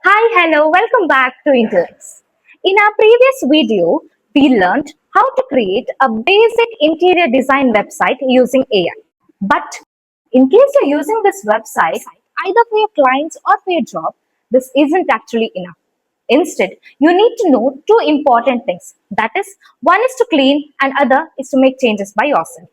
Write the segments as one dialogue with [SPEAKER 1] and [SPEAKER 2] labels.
[SPEAKER 1] Hi, hello, welcome back to Intellex. In our previous video, we learned how to create a basic interior design website using AI. But in case you're using this website either for your clients or for your job, this isn't actually enough. Instead, you need to know two important things. That is, one is to clean and other is to make changes by yourself.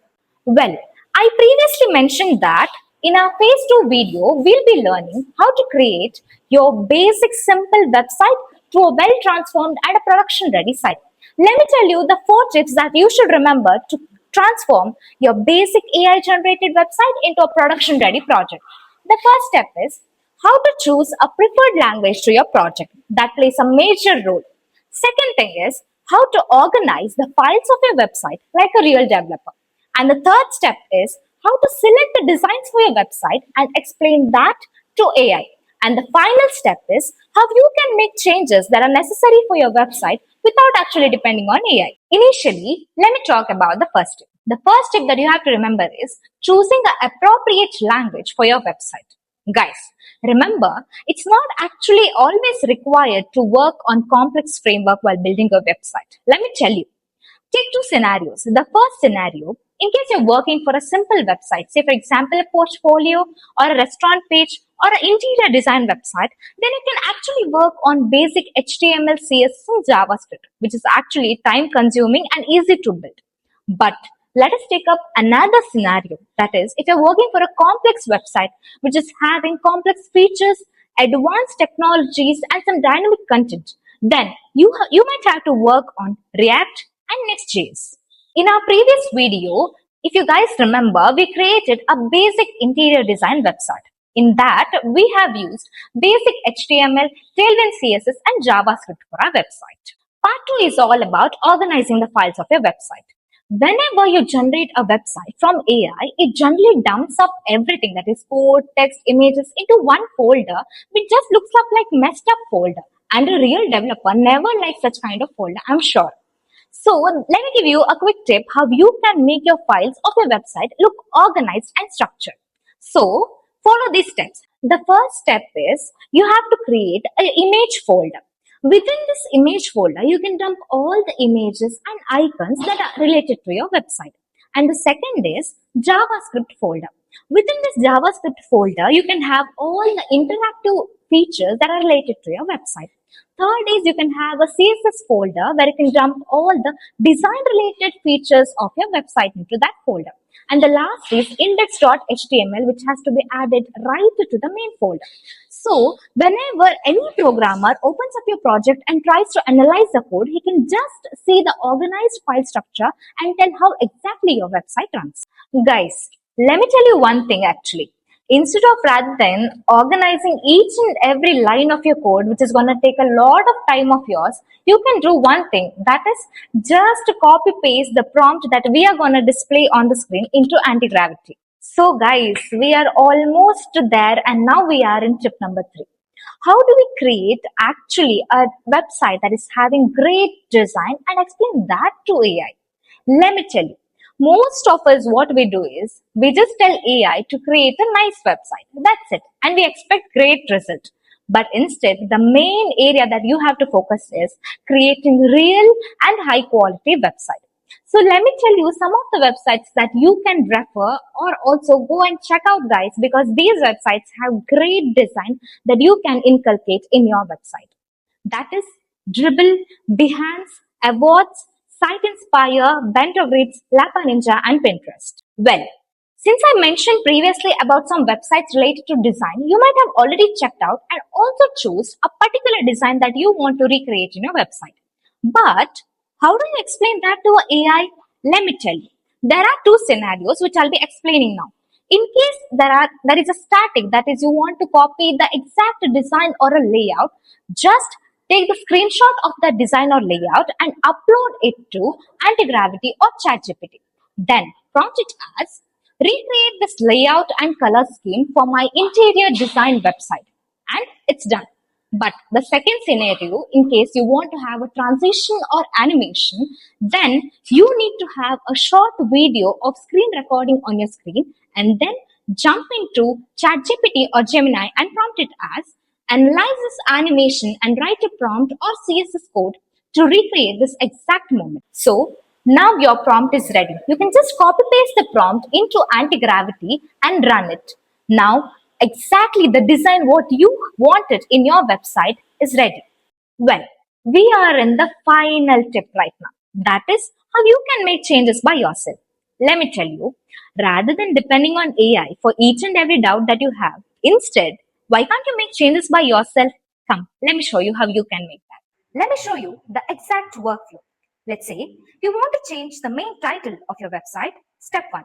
[SPEAKER 1] Well, I previously mentioned that in our phase 2 video, we'll be learning how to create your basic simple website to a well transformed and a production ready site. Let me tell you the four tips that you should remember to transform your basic AI generated website into a production ready project. The first step is how to choose a preferred language to your project. That plays a major role. Second thing is how to organize the files of your website like a real developer. And the third step is how to select the designs for your website and explain that to AI. And the final step is how you can make changes that are necessary for your website without actually depending on AI. Initially, let me talk about the first tip. The first tip that you have to remember is choosing the appropriate language for your website. Guys, remember, it's not actually always required to work on complex framework while building a website. Let me tell you. Take two scenarios. The first scenario, in case you're working for a simple website, say for example a portfolio or a restaurant page or an interior design website, then you can actually work on basic HTML, CSS and JavaScript, which is actually time consuming and easy to build. But let us take up another scenario. That is, if you're working for a complex website, which is having complex features, advanced technologies and some dynamic content, then you might have to work on React and Next.js. In our previous video, if you guys remember, we created a basic interior design website. In that, we have used basic HTML, Tailwind CSS, and JavaScript for our website. Part 2 is all about organizing the files of your website. Whenever you generate a website from AI, it generally dumps up everything that is code, text, images into one folder, which just looks up like messed up folder. And a real developer never likes such kind of folder, I'm sure. So let me give you a quick tip how you can make your files of your website look organized and structured. So follow these steps. The first step is you have to create an image folder. Within this image folder, you can dump all the images and icons that are related to your website. And the second is JavaScript folder. Within this JavaScript folder, you can have all the interactive features that are related to your website. Third is you can have a CSS folder where you can dump all the design related features of your website into that folder. And the last is index.html, which has to be added right to the main folder. So whenever any programmer opens up your project and tries to analyze the code, he can just see the organized file structure and tell how exactly your website runs. Guys, let me tell you one thing actually. Instead of rather than organizing each and every line of your code, which is going to take a lot of time of yours, you can do one thing. That is just copy paste the prompt that we are going to display on the screen into Antigravity. So guys, we are almost there and now we are in tip number 3. How do we create actually a website that is having great design and explain that to AI? Let me tell you. Most of us, what we do is we just tell AI to create a nice website. That's it. And we expect great result. But instead, the main area that you have to focus is creating real and high quality website. So let me tell you some of the websites that you can refer or also go and check out guys, because these websites have great design that you can inculcate in your website. That is Dribble, Behance, Awards, Site Inspire, Bentogrids, Lapa Ninja, and Pinterest. Well, since I mentioned previously about some websites related to design, you might have already checked out and also choose a particular design that you want to recreate in your website. But how do you explain that to AI? Let me tell you. There are two scenarios which I'll be explaining now. In case there is a static, that is you want to copy the exact design or a layout, just take the screenshot of that design or layout and upload it to Antigravity or ChatGPT. Then prompt it as recreate this layout and color scheme for my interior design website. And it's done. But the second scenario, in case you want to have a transition or animation, then you need to have a short video of screen recording on your screen and then jump into ChatGPT or Gemini and prompt it as analyze this animation and write a prompt or CSS code to recreate this exact moment. So now your prompt is ready. You can just copy paste the prompt into Antigravity and run it. Now exactly the design what you wanted in your website is ready. Well, we are in the final tip right now. That is how you can make changes by yourself. Let me tell you, rather than depending on AI for each and every doubt that you have, instead, why can't you make changes by yourself? Come, let me show you how you can make that. Let me show you the exact workflow. Let's say you want to change the main title of your website. Step 1.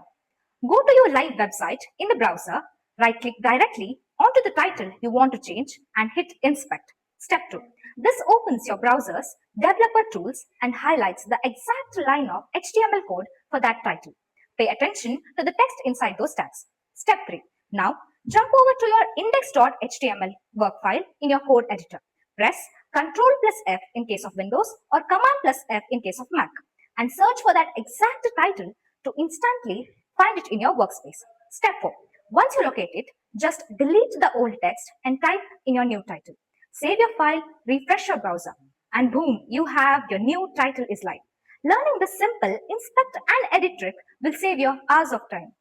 [SPEAKER 1] Go to your live website in the browser, right click directly onto the title you want to change and hit inspect. Step 2. This opens your browser's developer tools and highlights the exact line of HTML code for that title. Pay attention to the text inside those tags. Step 3. Now jump over to your index.html work file in your code editor. Press Ctrl plus F in case of Windows or Command plus F in case of Mac and search for that exact title to instantly find it in your workspace. Step 4. Once you locate it, just delete the old text and type in your new title. Save your file, refresh your browser, and boom, you have your new title is live. Learning this simple inspect and edit trick will save you hours of time.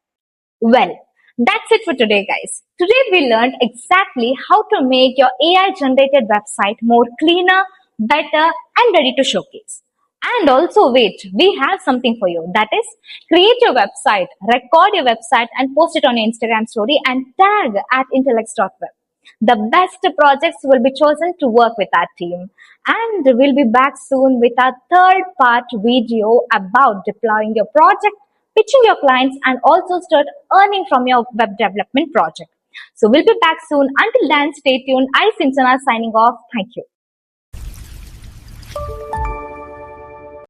[SPEAKER 1] Well, that's it for today, guys. Today we learned exactly how to make your AI generated website more cleaner, better, and ready to showcase. And also, wait, we have something for you. That is, create your website, record your website, and post it on your Instagram story and tag at Intellex.web. The best projects will be chosen to work with our team. And we'll be back soon with our third part video about deploying your project, pitching your clients, and also start earning from your web development project. So we'll be back soon. Until then, stay tuned. I, Sinchana, signing off. Thank you.